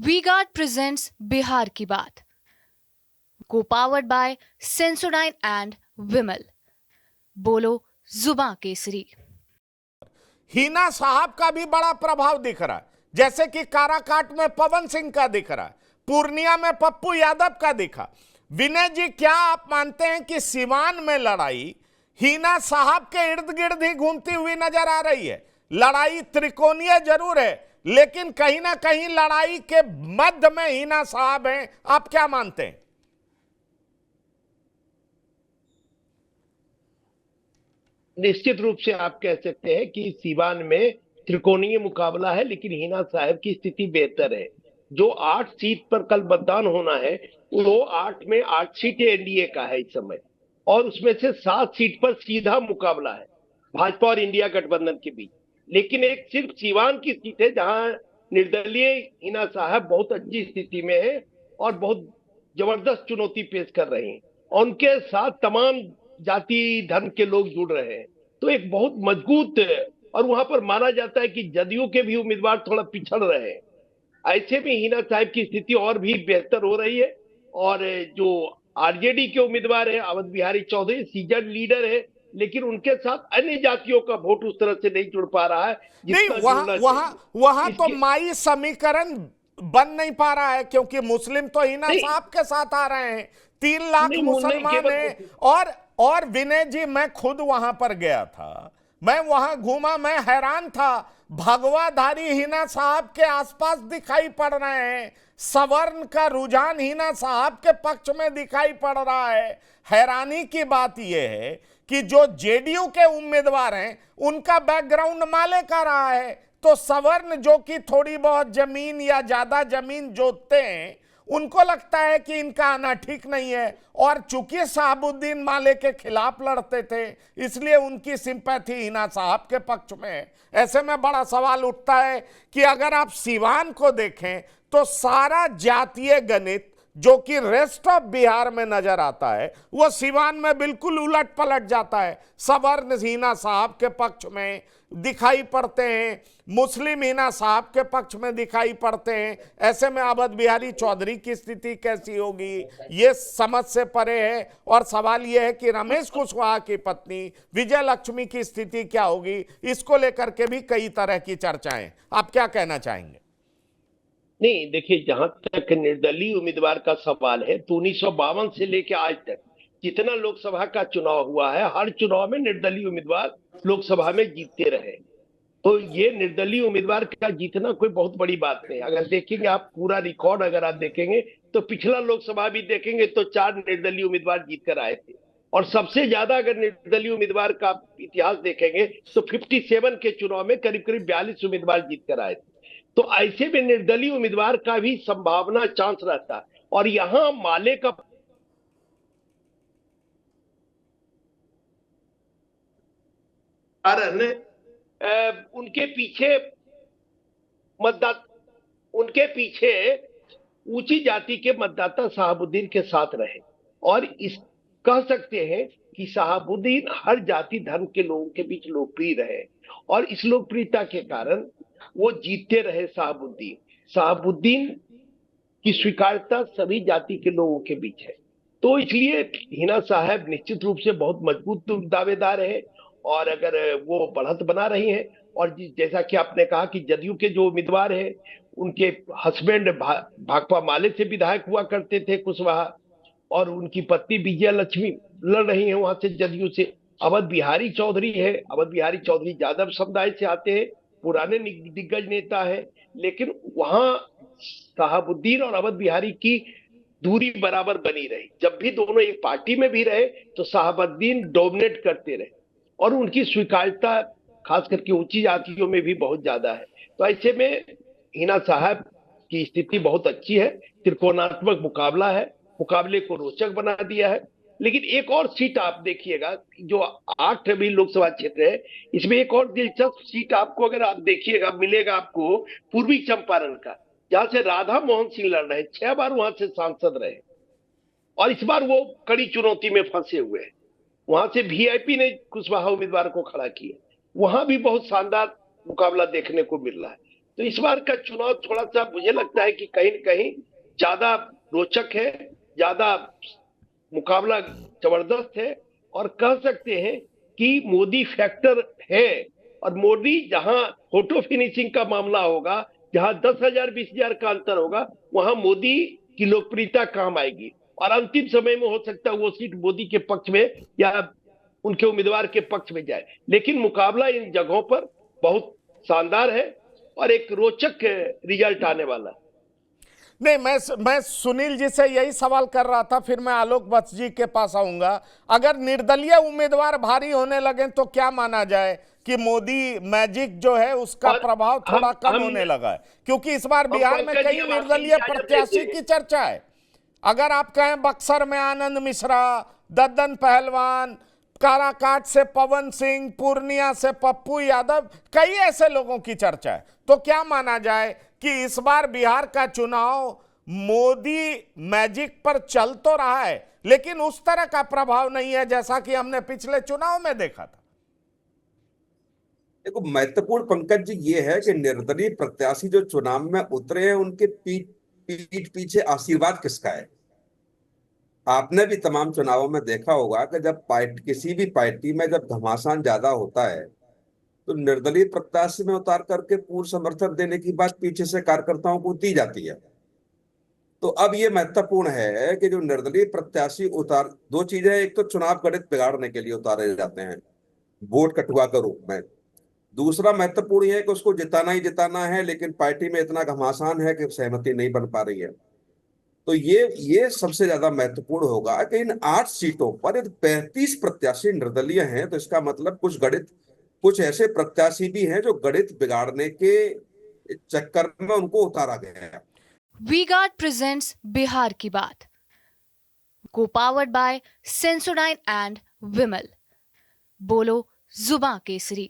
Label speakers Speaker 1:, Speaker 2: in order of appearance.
Speaker 1: V-Guard presents Bihar की बात, को पावर्ड बाय सेंसोडाइन एंड विमल। बोलो जुबां केसरी।
Speaker 2: हिना साहब का भी बड़ा प्रभाव दिख रहा है, जैसे कि काराकाट में पवन सिंह का दिख रहा है, पूर्णिया में पप्पू यादव का दिखा। विनय जी, क्या आप मानते हैं कि सिवान में लड़ाई हिना साहब के इर्द गिर्द ही घूमती हुई नजर आ रही है? लड़ाई त्रिकोणीय जरूर है, लेकिन कहीं ना कहीं लड़ाई के मध्य में हिना साहब हैं। आप क्या मानते हैं?
Speaker 3: निश्चित रूप से आप कह सकते हैं कि सीवान में त्रिकोणीय मुकाबला है, लेकिन हिना साहब की स्थिति बेहतर है। जो 8 सीट पर कल मतदान होना है, वो 8 में 8 सीटें एनडीए का है इस समय, और उसमें से 7 सीट पर सीधा मुकाबला है भाजपा और इंडिया गठबंधन के बीच। लेकिन एक सिर्फ सीवान की सीट है जहां निर्दलीय हिना साहब बहुत अच्छी स्थिति में है और बहुत जबरदस्त चुनौती पेश कर रहे हैं। उनके साथ तमाम जाति धर्म के लोग जुड़ रहे हैं, तो एक बहुत मजबूत, और वहां पर माना जाता है कि जदयू के भी उम्मीदवार थोड़ा पिछड़ रहे हैं। ऐसे में हिना साहब की स्थिति और भी बेहतर हो रही है। और जो आरजेडी के उम्मीदवार है अवध बिहारी चौधरी, सीजन लीडर है, लेकिन उनके साथ अन्य जातियों का वोट उस तरह से नहीं जुड़ पा रहा है
Speaker 2: नहीं,
Speaker 3: जितना
Speaker 2: वहां
Speaker 3: जुड़ना
Speaker 2: वहां
Speaker 3: चाहिए।
Speaker 2: वहां तो माई समीकरण बन नहीं पा रहा है, क्योंकि मुस्लिम तो हिना
Speaker 3: नहीं
Speaker 2: साहब के साथ आ रहे हैं, 3 लाख
Speaker 3: नहीं,
Speaker 2: मुसलमान
Speaker 3: केवल
Speaker 2: हैं। और विनय जी, मैं खुद वहां पर गया था, मैं वहां घूमा, मैं हैरान था। भगवाधारी हिना साहब के आसपास दिखाई पड़ रहे हैं, सवर्ण का रुझान हिना साहब के पक्ष में दिखाई पड़ रहा है। हैरानी की बात यह है कि जो जेडीयू के उम्मीदवार हैं उनका बैकग्राउंड माले का रहा है, तो सवर्ण जो कि थोड़ी बहुत जमीन या ज्यादा जमीन जोतते हैं, उनको लगता है कि इनका आना ठीक नहीं है। और चूंकि साहबुद्दीन माले के खिलाफ लड़ते थे, इसलिए उनकी सिंपैथी हिना साहब के पक्ष में है। ऐसे में बड़ा सवाल उठता है कि अगर आप सिवान को देखें तो सारा जातीय गणित जो कि रेस्ट ऑफ बिहार में नजर आता है, वो सिवान में बिल्कुल उलट पलट जाता है। सवर्ण हिना साहब के पक्ष में दिखाई पड़ते हैं, मुस्लिम हिना साहब के पक्ष में दिखाई पड़ते हैं। ऐसे में अवध बिहारी चौधरी की स्थिति कैसी होगी, ये समझ से परे है। और सवाल यह है कि रमेश कुशवाहा की पत्नी विजय लक्ष्मी की स्थिति क्या होगी, इसको लेकर के भी कई तरह की चर्चाएं। आप क्या कहना चाहेंगे?
Speaker 3: नहीं, देखिए, जहां तक निर्दलीय उम्मीदवार का सवाल है, तो 1952 से लेकर आज तक जितना लोकसभा का चुनाव हुआ है, हर चुनाव में निर्दलीय उम्मीदवार लोकसभा में जीतते रहे। तो ये निर्दलीय उम्मीदवार का जीतना कोई बहुत बड़ी बात नहीं। अगर देखेंगे आप पूरा रिकॉर्ड, अगर आप देखेंगे तो पिछला लोकसभा भी देखेंगे तो 4 निर्दलीय उम्मीदवार जीत कर आए थे। और सबसे ज्यादा अगर निर्दलीय उम्मीदवार का इतिहास देखेंगे तो 57 के चुनाव में करीब करीब 42 उम्मीदवार जीत कर आए थे। तो ऐसे में निर्दलीय उम्मीदवार का भी संभावना, चांस रहता है। और यहां माले का कारण उनके पीछे मतदाता, उनके पीछे ऊंची जाति के मतदाता शहाबुद्दीन के साथ रहे। और इस कह सकते हैं कि शहाबुद्दीन हर जाति धर्म के लोगों के बीच लोकप्रिय रहे, और इस लोकप्रियता के कारण वो जीतते रहे। शहाबुद्दीन शहाबुद्दीन की स्वीकार्यता सभी जाति के लोगों के बीच है। तो इसलिए हिना साहब निश्चित रूप से बहुत मजबूत दावेदार है। और अगर वो बढ़त बना रही हैं, और जैसा कि आपने कहा कि जदयू के जो उम्मीदवार हैं, उनके हस्बैंड भाकपा माले से विधायक हुआ करते थे कुशवाहा, और उनकी पत्नी विजय लक्ष्मी लड़ रही हैं वहां से जदयू से। अवध बिहारी चौधरी है, अवध बिहारी चौधरी यादव समुदाय से आते हैं, पुराने दिग्गज नेता है। लेकिन वहां शहाबुद्दीन और अवध बिहारी की दूरी बराबर बनी रही। जब भी दोनों एक पार्टी में भी रहे तो शहाबुद्दीन डोमिनेट करते रहे, और उनकी स्वीकार्यता खास करके ऊंची जातियों में भी बहुत ज्यादा है। तो ऐसे में हिना साहब की स्थिति बहुत अच्छी है। त्रिकोणात्मक मुकाबला है, मुकाबले को रोचक बना दिया है। लेकिन एक और सीट आप देखिएगा, जो 8 भी लोकसभा क्षेत्र है, इसमें एक और दिलचस्प सीट आपको अगर आप देखिएगा मिलेगा आपको, पूर्वी चंपारण का, जहां से राधा मोहन सिंह लड़ रहे हैं। 6 बार वहां से सांसद रहे, और इस बार वो कड़ी चुनौती में फंसे हुए हैं। वहां से वीआईपी ने कुशवाहा उम्मीदवार को खड़ा किया। वहां भी बहुत शानदार मुकाबला देखने को मिल रहा है। तो इस बार का चुनाव थोड़ा सा मुझे लगता है कि कहीं न कहीं ज्यादा रोचक है, ज्यादा मुकाबला जबरदस्त है, और कह सकते हैं कि मोदी फैक्टर है। और मोदी जहां फोटो फिनिशिंग का मामला होगा, जहां 10,000 20,000 का अंतर होगा, वहां मोदी की लोकप्रियता काम आएगी, और अंतिम समय में हो सकता है वो सीट मोदी के पक्ष में या उनके उम्मीदवार के पक्ष में जाए। लेकिन मुकाबला इन जगहों पर बहुत शानदार है और एक रोचक रिजल्ट आने वाला है।
Speaker 2: नहीं, मैं सुनील जी से यही सवाल कर रहा था, फिर मैं आलोक वत्स जी के पास आऊंगा। अगर निर्दलीय उम्मीदवार भारी होने लगे तो क्या माना जाए कि मोदी मैजिक जो है उसका
Speaker 3: और
Speaker 2: प्रभाव थोड़ा कम
Speaker 3: हम
Speaker 2: होने लगा है? क्योंकि इस बार
Speaker 3: हम
Speaker 2: बिहार में
Speaker 3: पंकज
Speaker 2: कई
Speaker 3: जी, हम आपकी
Speaker 2: निर्दलीय
Speaker 3: इजाजत
Speaker 2: प्रत्याशी
Speaker 3: लेते
Speaker 2: की
Speaker 3: हैं।
Speaker 2: चर्चा है। अगर आप कहें बक्सर में आनंद मिश्रा, दद्दन पहलवान, काराकाट से पवन सिंह, पूर्णिया से पप्पू यादव, कई ऐसे लोगों की चर्चा है, तो क्या माना जाए कि इस बार बिहार का चुनाव मोदी मैजिक पर चल तो रहा है लेकिन उस तरह का प्रभाव नहीं है जैसा कि हमने पिछले चुनाव में देखा था?
Speaker 4: देखो, महत्वपूर्ण पंकज जी ये है कि निर्दलीय प्रत्याशी जो चुनाव में उतरे हैं उनके पीठ पीछे आशीर्वाद किसका है। आपने भी तमाम चुनावों में देखा होगा कि जब पार्टी, किसी भी पार्टी में जब घमासान ज्यादा होता है तो निर्दलीय प्रत्याशी में उतार करके पूर्ण समर्थन देने की बात पीछे से कार्यकर्ताओं को दी जाती है। तो अब ये महत्वपूर्ण है कि जो निर्दलीय प्रत्याशी उतार, दो चीजें, एक तो चुनाव गणित बिगाड़ने के लिए उतारे जाते हैं वोट कटुआ के रूप में। दूसरा महत्वपूर्ण यह है कि उसको जिताना ही जिताना है, लेकिन पार्टी में इतना घमासान है कि सहमति नहीं बन पा रही है। तो ये सबसे ज्यादा महत्वपूर्ण होगा कि इन 8 सीटों पर यदि 35 प्रत्याशी निर्दलीय हैं तो इसका मतलब कुछ ऐसे प्रत्याशी भी हैं जो गणित बिगाड़ने के चक्कर में उनको उतारा गया है।
Speaker 1: वी-गार्ड प्रेजेंट्स बिहार की बात, को पावर्ड बाय सेंसोडाइन एंड विमल। बोलो जुबां केसरी।